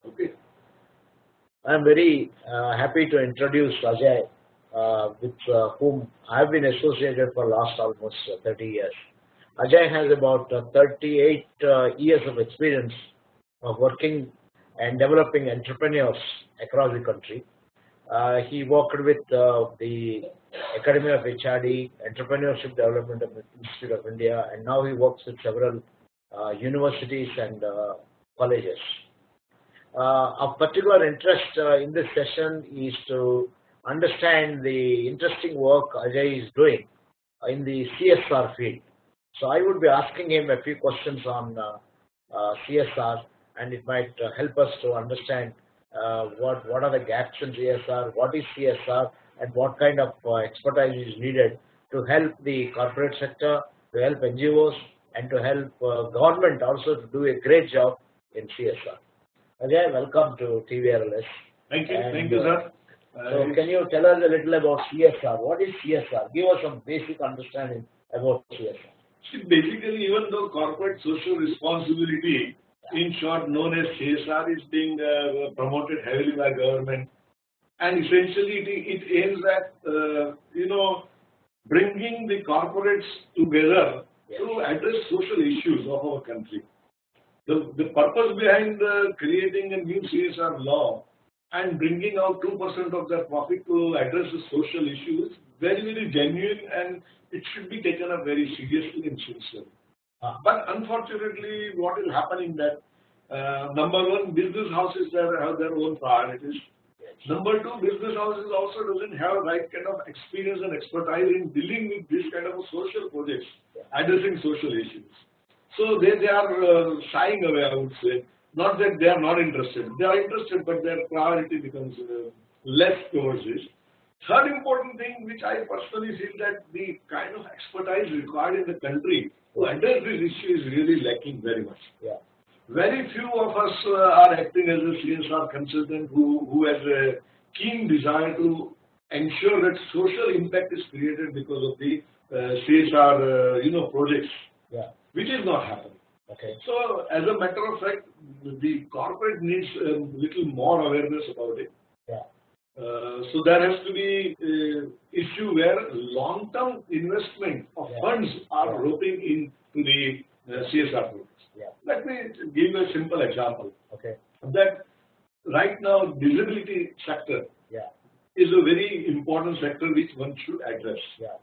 Okay. I am very happy to introduce Ajay, with whom I have been associated for last almost 30 years. Ajay has about 38 years of experience of working and developing entrepreneurs across the country. He worked with the Academy of HRD, Entrepreneurship Development Institute of India, and now he works with several universities and colleges. Of particular interest in this session is to understand the interesting work Ajay is doing in the CSR field. So I would be asking him a few questions on CSR, and it might help us to understand what are the gaps in CSR, what is CSR, and what kind of expertise is needed to help the corporate sector, to help NGOs, and to help government also to do a great job in CSR. Ajay, welcome to TVRLS. Thank you. And, Thank you, sir. So can you tell us a little about CSR? What is CSR? Give us some basic understanding about CSR. See, basically, even though corporate social responsibility, in short known as CSR, is being promoted heavily by government, and essentially it aims at bringing the corporates together to address social issues of our country. The purpose behind creating a new CSR law and bringing out 2% of their profit to address the social issues is very, very genuine, and it should be taken up very seriously and sincerely. But unfortunately, what is happening that number one, business houses have their own priorities. Number two, business houses also doesn't have right kind of experience and expertise in dealing with this kind of social projects, addressing social issues. So they are shying away, I would say. Not that they are not interested. They are interested, but their priority becomes less towards this. Third important thing, which I personally feel that the kind of expertise required in the country to address this issue is really lacking very much. Yeah. Very few of us are acting as a CSR consultant who has a keen desire to ensure that social impact is created because of the CSR projects. Yeah. Which is not happening. Okay. So, as a matter of fact, the corporate needs a little more awareness about it. Yeah. So there has to be an issue where long-term investment of funds are roping into the CSR projects. Yeah. Let me give you a simple example. Okay. That right now, disability sector is a very important sector which one should address. Yeah.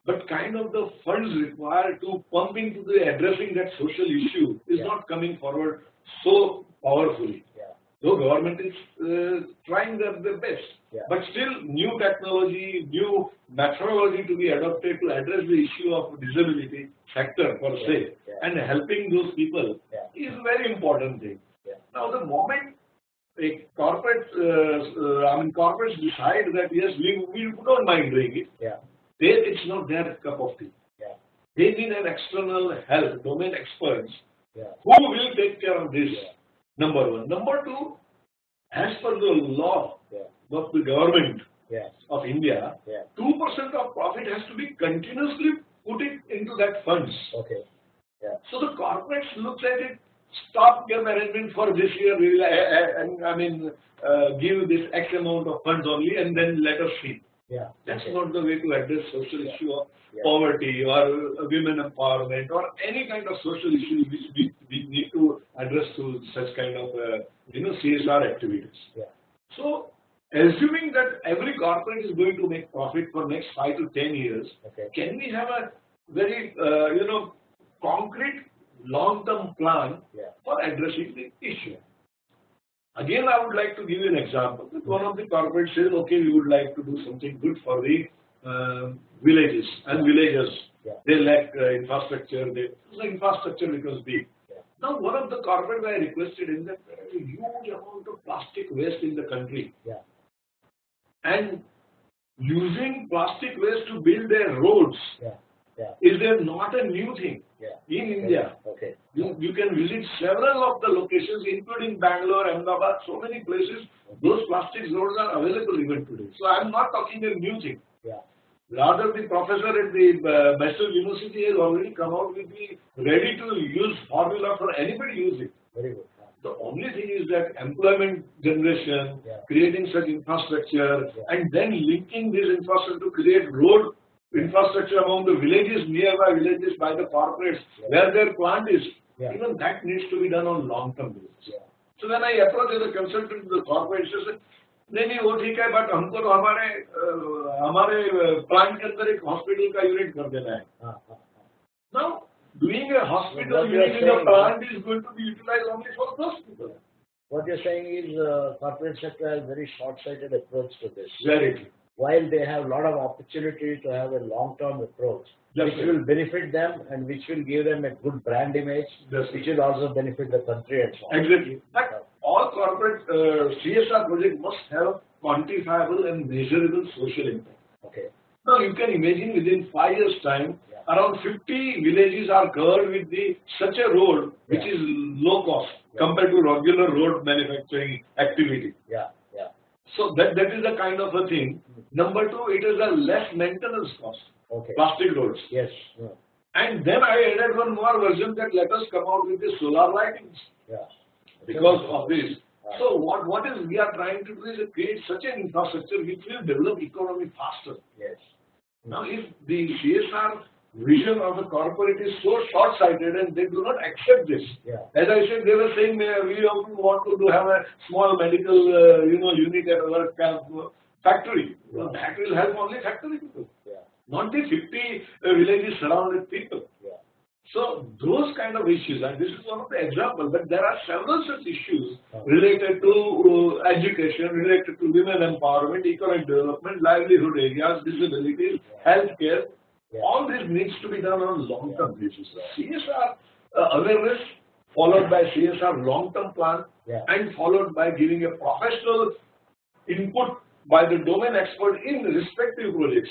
But kind of the funds required to pump into the addressing that social issue is not coming forward so powerfully. Yeah. Though government is trying their best, but still new technology, new methodology to be adopted to address the issue of disability sector per se, and helping those people is a very important thing. Yeah. Now the moment a corporates decide that yes, we don't mind doing it. Yeah. It's not their cup of tea. Yeah. They need an external help, domain experts, who will take care of this. Number one. Number two, as per the law of the government of India, 2% of profit has to be continuously put it into that funds. Okay. Yeah. So the corporates looks at it, stop your arrangement for this year, give this X amount of funds only, and then let us see. Yeah. That's not the way to address social issue of poverty or women empowerment or any kind of social issue which we need to address through such kind of CSR activities. Yeah. So, assuming that every corporate is going to make profit for next 5 to 10 years, can we have a very concrete long-term plan for addressing the issue? Again, I would like to give you an example. One of the corporates says, okay, we would like to do something good for the villages and villagers. Yeah. They lack infrastructure. The infrastructure becomes big. Now, one of the corporates I requested is that there is a huge amount of plastic waste in the country. Yeah. And using plastic waste to build their roads is there not a new thing in India. Okay. You can visit several of the locations, including Bangalore, Ahmedabad, so many places. Those plastic roads are available even today. So I am not talking a new thing. Yeah. Rather, the professor at the Master University has already come out with the ready-to-use formula for anybody use it. Very good. The only thing is that employment generation, creating such infrastructure, and then linking this infrastructure to create road infrastructure among the villages, nearby villages by the corporates where their plant is. Even that needs to be done on long-term basis. So when I approach as a consultant to the corporates, they say, नहीं वो ठीक है, but हमको तो हमारे plant के अंदर एक हॉस्पिटल का यूनिट कर देना है. Now, doing a hospital unit in a plant is going to be utilized only for those people. What you're saying is corporate sector has very short-sighted approach to this. Very true. While they have a lot of opportunity to have a long-term approach, which will benefit them and which will give them a good brand image, which will also benefit the country and so on. Exactly. But all corporate CSR projects must have quantifiable and measurable social impact. Okay. Now you can imagine within 5 years' time, around 50 villages are covered with such a road which is low cost compared to regular road manufacturing activity. So that is the kind of a thing. Number two, it is a less maintenance cost. Okay. Plastic roads. Yes. And then I added one more version that let us come out with the solar lightings. Because of this. So what we are trying to do is create such an infrastructure which will develop economy faster. Yes. Now if the CSR vision of the corporate is so short-sighted and they do not accept this. As I said, they were saying we want to have a small medical unit at our factory. That will help only factory people, not the 50 villages surrounded people. So those kind of issues, and this is one of the examples, but there are several such issues related to education, related to women empowerment, economic development, livelihood areas, disabilities, healthcare. All this needs to be done on long-term basis. CSR awareness followed by CSR long-term plan and followed by giving a professional input by the domain expert in respective projects.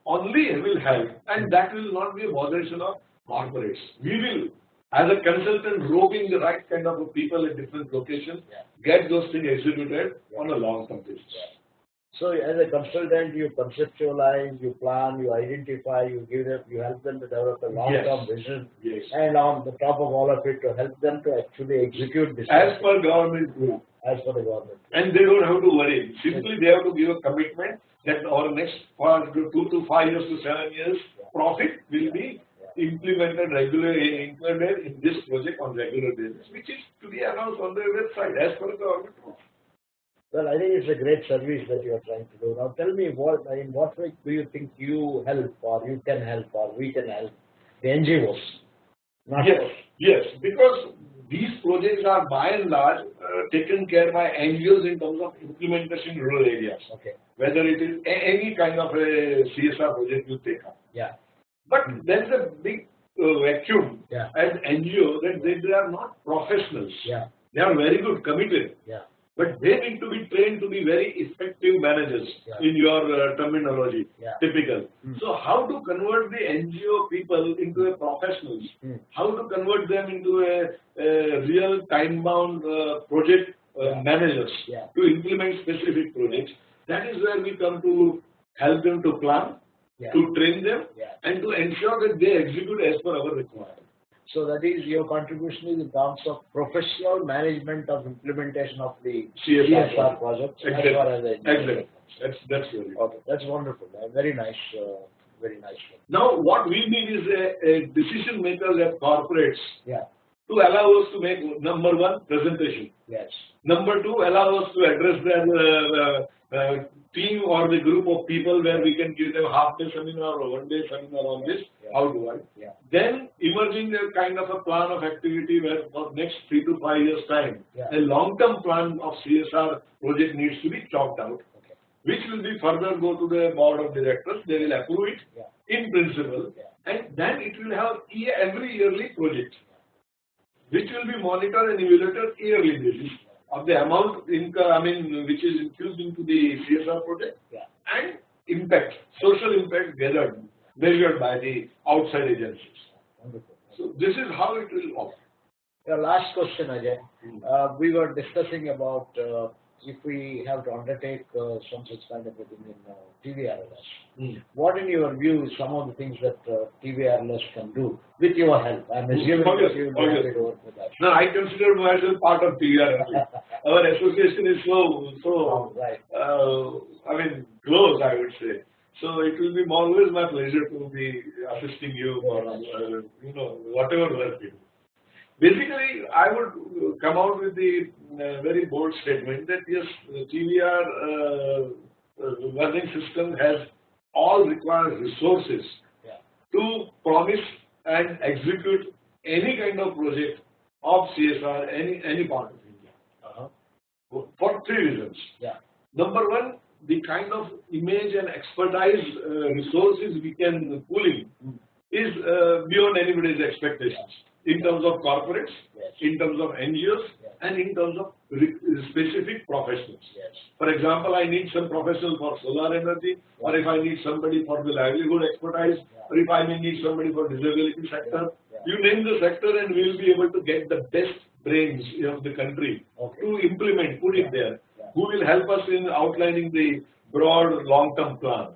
Only will help, and that will not be a botheration of corporates. We will, as a consultant, roping the right kind of people at different locations, get those things executed on a long-term basis. So, as a consultant, you conceptualize, you plan, you identify, you help them to develop a long-term vision, and on the top of all of it, to help them to actually execute this. As per government rule. As per the government. And they don't have to worry. Simply, they have to give a commitment that our next 2 to 5 years to 7 years profit will be implemented regularly in this project on regular basis, which is to be announced on their website as per the government rule. Well, I think it's a great service that you are trying to do. Now, tell me, in what way do you think you help, or you can help, or we can help the NGOs? Yes, because these projects are by and large taken care by NGOs in terms of implementation in rural areas. Whether it is any kind of a CSR project you take up. But there is a big vacuum as NGO that they are not professionals. They are very good, committed. But they need to be trained to be very effective managers in your terminology, typical. So how to convert the NGO people into a professionals, how to convert them into a real time-bound project managers to implement specific projects, that is where we come to help them to plan, to train them, and to ensure that they execute as per our requirement. So that is your contribution in terms of professional management of implementation of the CSR projects. Exactly. That's really okay. That's wonderful. Very nice. Very nice. Now, what we need is a decision makers at corporates to allow us to make number one presentation. Number two, allow us to address their team or the group of people where we can give them half-day seminar or one-day seminar on this, how to work. Then emerging a kind of a plan of activity where for next 3 to 5 years time, a long-term plan of CSR project needs to be chalked out, which will be further go to the board of directors. They will approve it in principle, and then it will have every yearly project, which will be monitored and evaluated yearly basis of the amount which is infused into the CSR project and impact, social impact gathered, measured by the outside agencies. So this is how it will work. Your last question, Ajay. We were discussing about if we have to undertake some such kind of a thing in TVRLS, what in your view is some of the things that TVRLS can do with your help? I'm assuming that you will be over for that. No, I consider myself part of TVRLS. Our association is so right. I mean, close, I would say. So it will be always my pleasure to be assisting you for whatever work you do. Basically, I would come out with the very bold statement that yes, the TVR learning system has all required resources to promise and execute any kind of project of CSR, any part of India. For three reasons. Number one, the kind of image and expertise resources we can pull in is beyond anybody's expectations. In terms of corporates, in terms of NGOs, and in terms of specific professionals. For example, I need some professional for solar energy, or if I need somebody for the livelihood expertise, or if I may need somebody for disability sector. You name the sector and we will be able to get the best brains of the country to implement, put it there, who will help us in outlining the broad long-term plan.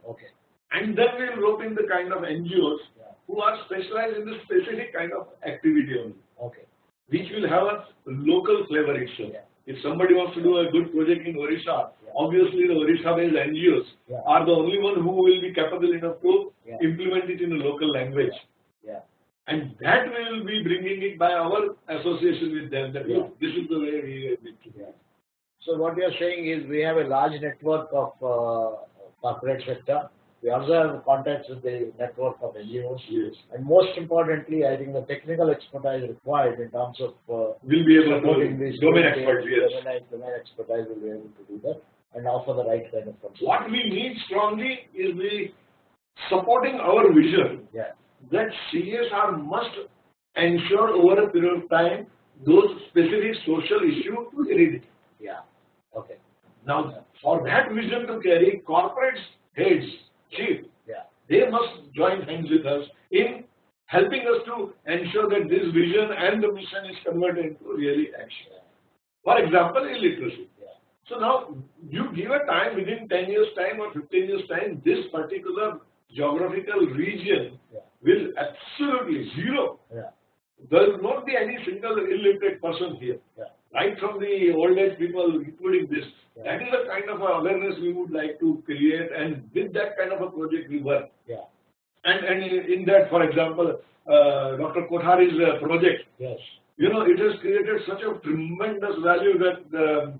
And then we will rope in the kind of NGOs who are specialized in the specific kind of activity only, which will have a local flavor itself. If somebody wants to do a good project in Odisha, obviously the Odisha-based NGOs are the only one who will be capable enough to implement it in a local language. And that we will be bringing it by our association with them, that look, this is the way we need to do. So what you are saying is we have a large network of corporate sector. We also have contacts with the network of NGOs. And most importantly, I think the technical expertise required in terms of will be able to domain experts, domain expertise will be able to do that and offer the right kind of consultation. What we need strongly is the supporting our vision that CSR must ensure over a period of time those specific social issues to heredity. Now, for that vision to carry, corporate heads, chief, they must join hands with us in helping us to ensure that this vision and the mission is converted into really action. For example, illiteracy. So now, you give a time within 10 years' time or 15 years' time, this particular geographical region will absolutely zero. There will not be any single illiterate person here. Right from the old age people, including this. That is the kind of awareness we would like to create, and with that kind of a project we work. And in that, for example, Dr. Kothari's project, it has created such a tremendous value that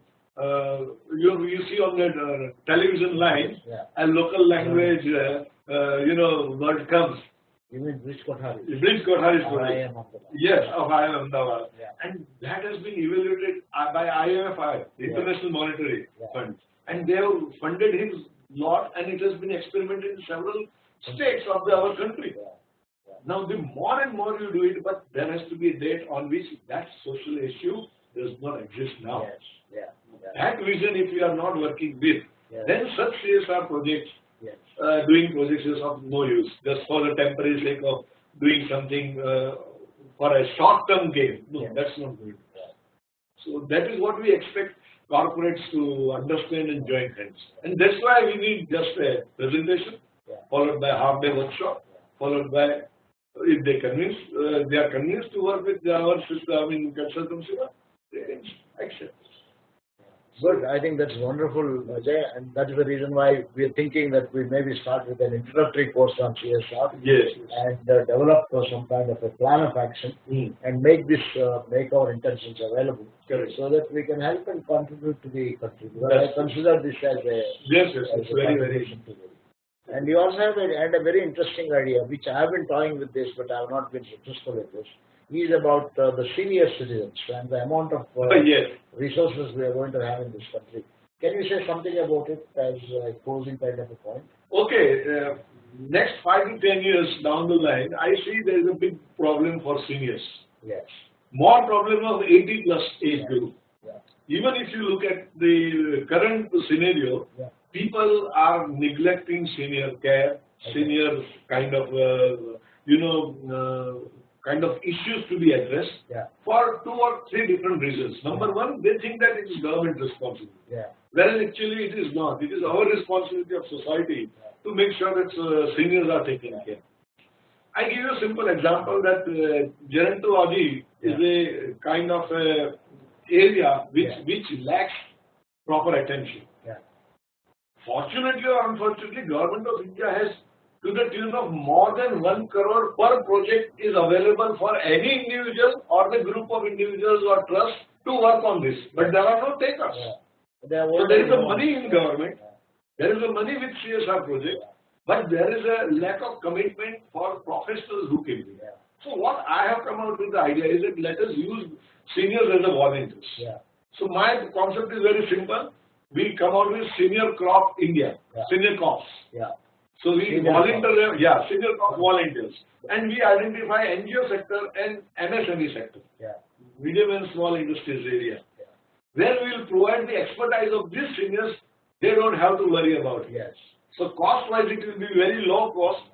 you see on that television line, a local language, word comes. You mean Bridge Kothari? Bridge Kothari's project. Yes, of IIM Ahmedabad. And that has been evaluated by IMF, the International Monetary Fund. And they have funded his lot, and it has been experimented in several states of our country. Now, the more and more you do it, but there has to be a date on which that social issue does not exist now. That vision, if we are not working with, then such CSR projects, doing projects is of no use, just for the temporary sake of doing something for a short-term gain. No, that's not good. So that is what we expect corporates to understand and join hands. And that's why we need just a presentation, followed by a half-day workshop, followed by, if they are convinced to work with our system in consultancy, they can accept. Good. I think that's wonderful, Ajay, and that is the reason why we are thinking that we maybe start with an introductory course on CSR and develop some kind of a plan of action and make our intentions available so that we can help and contribute to the country. Because I consider this as a very. And you also had a very interesting idea, which I have been toying with this, but I have not been successful in this. Is about the senior citizens and the amount of resources we are going to have in this country. Can you say something about it as a closing kind of a point? Okay, next 5 to 10 years down the line, I see there is a big problem for seniors. More problem of 80 plus age group. Even if you look at the current scenario, people are neglecting senior care, senior kind of, kind of issues to be addressed for 2 or 3 different reasons. Number one, they think that it is government responsibility. Whereas actually it is not. It is our responsibility of society to make sure that seniors are taken care. I give you a simple example that gerontology is a kind of area which lacks proper attention. Fortunately or unfortunately, Government of India has, to the tune of more than 1 crore per project is available for any individual or the group of individuals or trusts to work on this. But there are no takers. So there is a money in government, there is a money with CSR project, but there is a lack of commitment for professionals who can do it. So what I have come out with the idea is that let us use seniors as a volunteers. So my concept is very simple. We come out with Senior Crop India, Senior Crops. So we volunteer, Senior Crop volunteers, and we identify NGO sector and MSME sector, medium and small industries area, where we will provide the expertise of these seniors. They don't have to worry about it. So cost-wise, it will be very low cost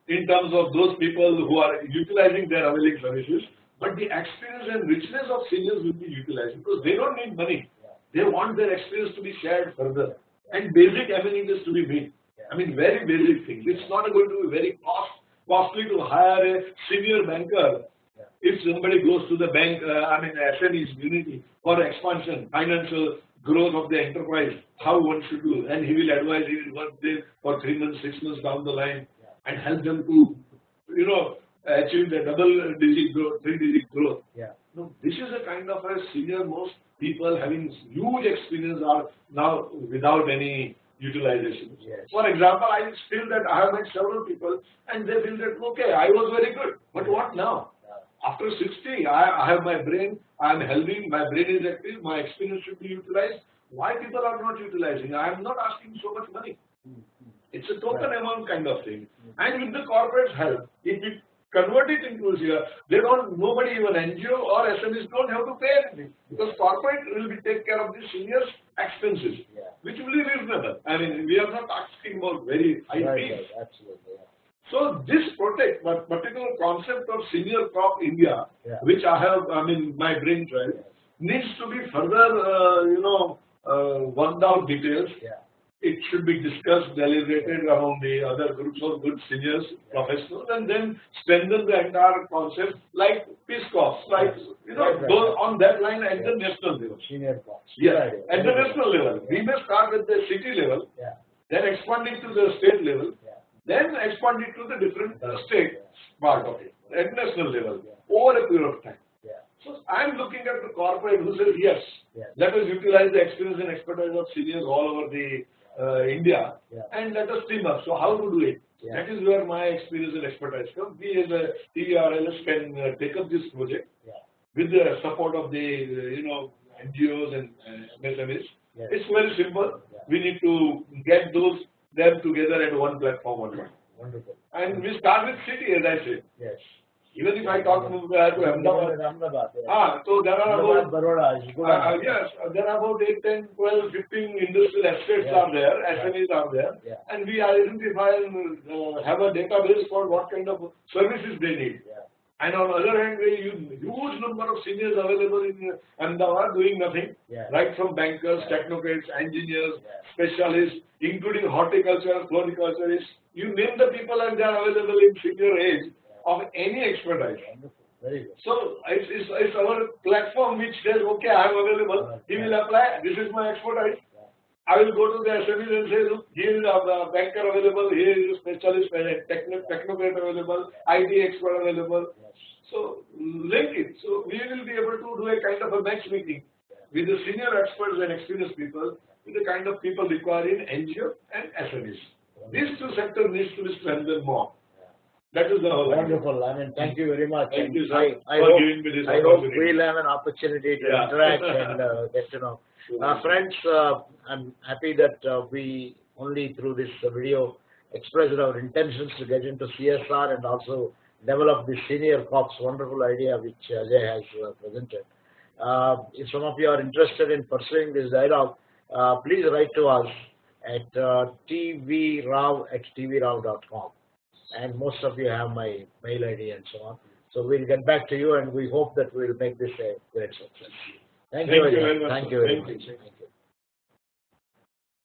in terms of those people who are utilizing their availing services. But the experience and richness of seniors will be utilized because they don't need money. They want their experience to be shared further and basic amenities to be made. I mean, very basic things. It's not going to be very costly to hire a senior banker if somebody goes to the bank, SME's unity for expansion, financial growth of the enterprise, how one should do. And he will advise, he will work there for 3 months, 6 months down the line and help them to, achieve the double-digit growth, 3-digit growth. No, this is a kind of a senior-most people having huge experience are now without any utilization. For example, I feel that I have met several people and they feel that, okay, I was very good, but what now? After 60, I have my brain, I am healthy, my brain is active, my experience should be utilized. Why people are not utilizing? I am not asking so much money. It's a token amount kind of thing. And with the corporate's help, if we convert it into here, nobody, even NGO or SMEs don't have to pay anything because corporate will be take care of the seniors' expenses, which will be reasonable. I mean, we are not asking about very high fees. So this particular concept of Senior Crop India, which I have, my brain child, needs to be further, worked out details. It should be discussed, deliberated among the other groups of good seniors, professionals, and then strengthen the entire concept like Peace Corps, those on that line at the national level. Senior Crops. At the national level. We may start with the city level, then expand it to the state level, then expand it to the different state part of it, at national level, over a period of time. So I am looking at the corporate who says, yes, let us utilize the experience and expertise of seniors all over the India, and let us team up. So how to do it? That is where my experience and expertise comes. We as a TVRLS can take up this project with the support of the NGOs and MSMEs. It's very simple. We need to get them together at one platform. Wonderful. And we start with city, as I said. Even if I talk to Ahmedabad, so there are about there are about 8, 10, 12, 15 industrial estates are there, SMEs are there, and we identify and have a database for what kind of services they need. And on the other hand, we huge number of seniors available in Ahmedabad doing nothing, right from bankers, technocrats, engineers, specialists, including horticulture, floriculturists. You name the people and they are available in senior age of any expertise. Very good. So it's our platform which says, okay, I am available. He will apply. This is my expertise. I will go to the SMEs and say, look, here is a banker available, here is a specialist, technocrat available, IT expert available. So link it. So we will be able to do a kind of a matchmaking with the senior experts and experienced people, with the kind of people required in NGO and SMEs. These two sectors needs to be strengthened more. That is the whole wonderful. idea. Thank you very much. Thank you, sir, I for hope, giving me this I hope opportunity. we'll have an opportunity to interact and get to know. Friends, I'm happy that we only through this video expressed our intentions to get into CSR and also develop the Senior Crops wonderful idea which Ajay has presented. If some of you are interested in pursuing this dialogue, please write to us at tvrao@tvrao.com. And most of you have my mail ID and so on. So we'll get back to you, and we hope that we'll make this a great success. Thank Thank you you very much. Thank you very Thank much. you. Thank you.